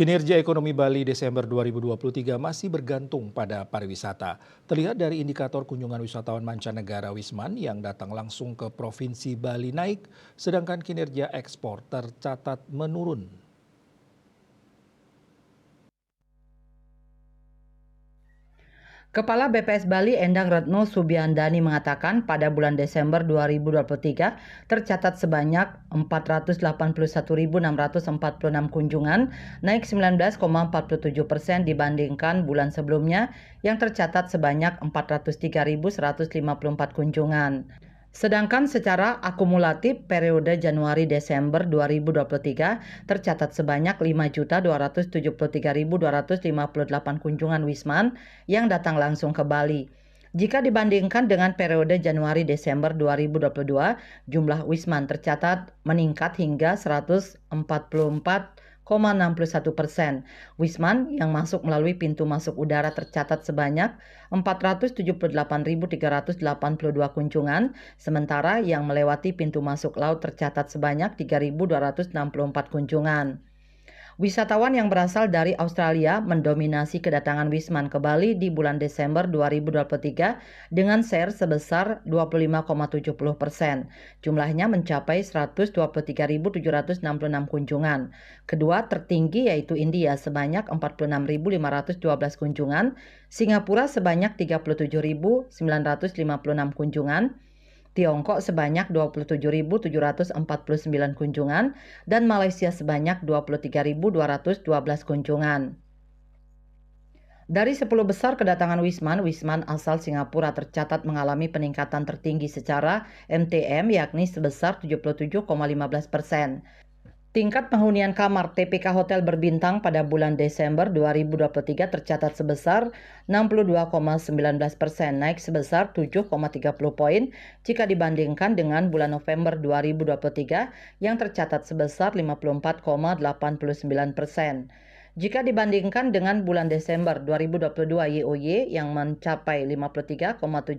Kinerja ekonomi Bali Desember 2023 masih bergantung pada pariwisata. Terlihat dari indikator kunjungan wisatawan mancanegara Wisman yang datang langsung ke Provinsi Bali naik, sedangkan kinerja ekspor tercatat menurun. Kepala BPS Bali Endang Retno Subiandani mengatakan pada bulan Desember 2023 tercatat sebanyak 481.646 kunjungan, naik 19,47% dibandingkan bulan sebelumnya yang tercatat sebanyak 403.154 kunjungan. Sedangkan secara akumulatif periode Januari-Desember 2023 tercatat sebanyak 5.273.258 kunjungan Wisman yang datang langsung ke Bali. Jika dibandingkan dengan periode Januari-Desember 2022, jumlah Wisman tercatat meningkat hingga 144,61%. Wisman yang masuk melalui pintu masuk udara tercatat sebanyak 478.382 kunjungan, sementara yang melewati pintu masuk laut tercatat sebanyak 3.264 kunjungan. Wisatawan yang berasal dari Australia mendominasi kedatangan Wisman ke Bali di bulan Desember 2023 dengan share sebesar 25,70%. Jumlahnya mencapai 123.766 kunjungan. Kedua tertinggi yaitu India sebanyak 46.512 kunjungan, Singapura sebanyak 37.956 kunjungan, Tiongkok sebanyak 27.749 kunjungan, dan Malaysia sebanyak 23.212 kunjungan. Dari 10 besar kedatangan Wisman asal Singapura tercatat mengalami peningkatan tertinggi secara MTM yakni sebesar 77,15%. Tingkat penghunian kamar TPK Hotel Berbintang pada bulan Desember 2023 tercatat sebesar 62,19%, naik sebesar 7,30 poin jika dibandingkan dengan bulan November 2023 yang tercatat sebesar 54,89%. Jika dibandingkan dengan bulan Desember 2022 YoY yang mencapai 53,75%,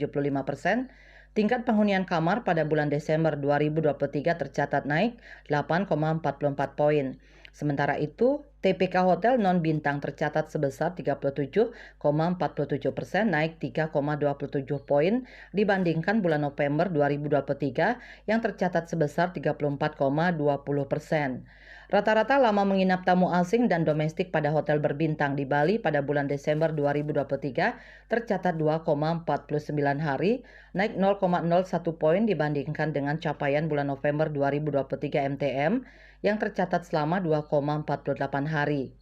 tingkat penghunian kamar pada bulan Desember 2023 tercatat naik 8,44 poin. Sementara itu, TPK Hotel non-bintang tercatat sebesar 37,47%, naik 3,27 poin dibandingkan bulan November 2023 yang tercatat sebesar 34,20%. Rata-rata lama menginap tamu asing dan domestik pada hotel berbintang di Bali pada bulan Desember 2023 tercatat 2,49 hari, naik 0,01 poin dibandingkan dengan capaian bulan November 2023 MTM yang tercatat selama 2,48 hari.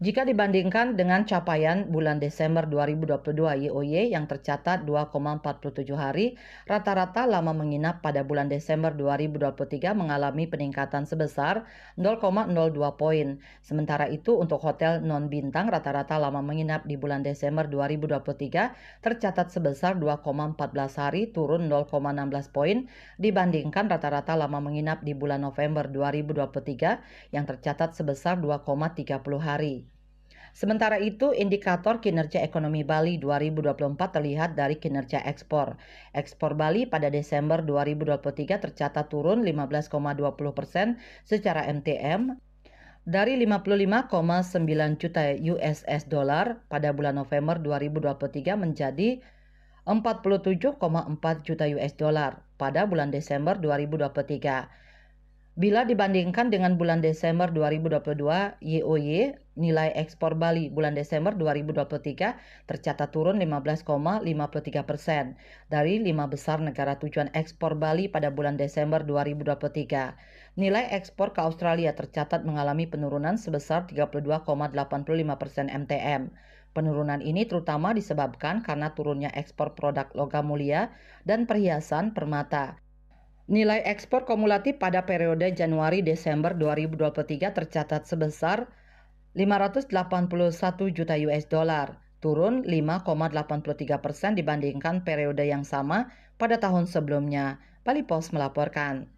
Jika dibandingkan dengan capaian bulan Desember 2022 YoY yang tercatat 2,47 hari, rata-rata lama menginap pada bulan Desember 2023 mengalami peningkatan sebesar 0,02 poin. Sementara itu untuk hotel non-bintang rata-rata lama menginap di bulan Desember 2023 tercatat sebesar 2,14 hari, turun 0,16 poin dibandingkan rata-rata lama menginap di bulan November 2023 yang tercatat sebesar 2,30 hari. Sementara itu, indikator kinerja ekonomi Bali 2024 terlihat dari kinerja ekspor. Ekspor Bali pada Desember 2023 tercatat turun 15,20% secara MTM dari 55,9 juta USS dollar pada bulan November 2023 menjadi 47,4 juta US dollar pada bulan Desember 2023. Bila dibandingkan dengan bulan Desember 2022 YoY, nilai ekspor Bali bulan Desember 2023 tercatat turun 15,53% dari 5 besar negara tujuan ekspor Bali pada bulan Desember 2023. Nilai ekspor ke Australia tercatat mengalami penurunan sebesar 32,85% MTM. Penurunan ini terutama disebabkan karena turunnya ekspor produk logam mulia dan perhiasan permata. Nilai ekspor kumulatif pada periode Januari-Desember 2023 tercatat sebesar 581 juta US dollar, turun 5,83% dibandingkan periode yang sama pada tahun sebelumnya. Bali Post melaporkan.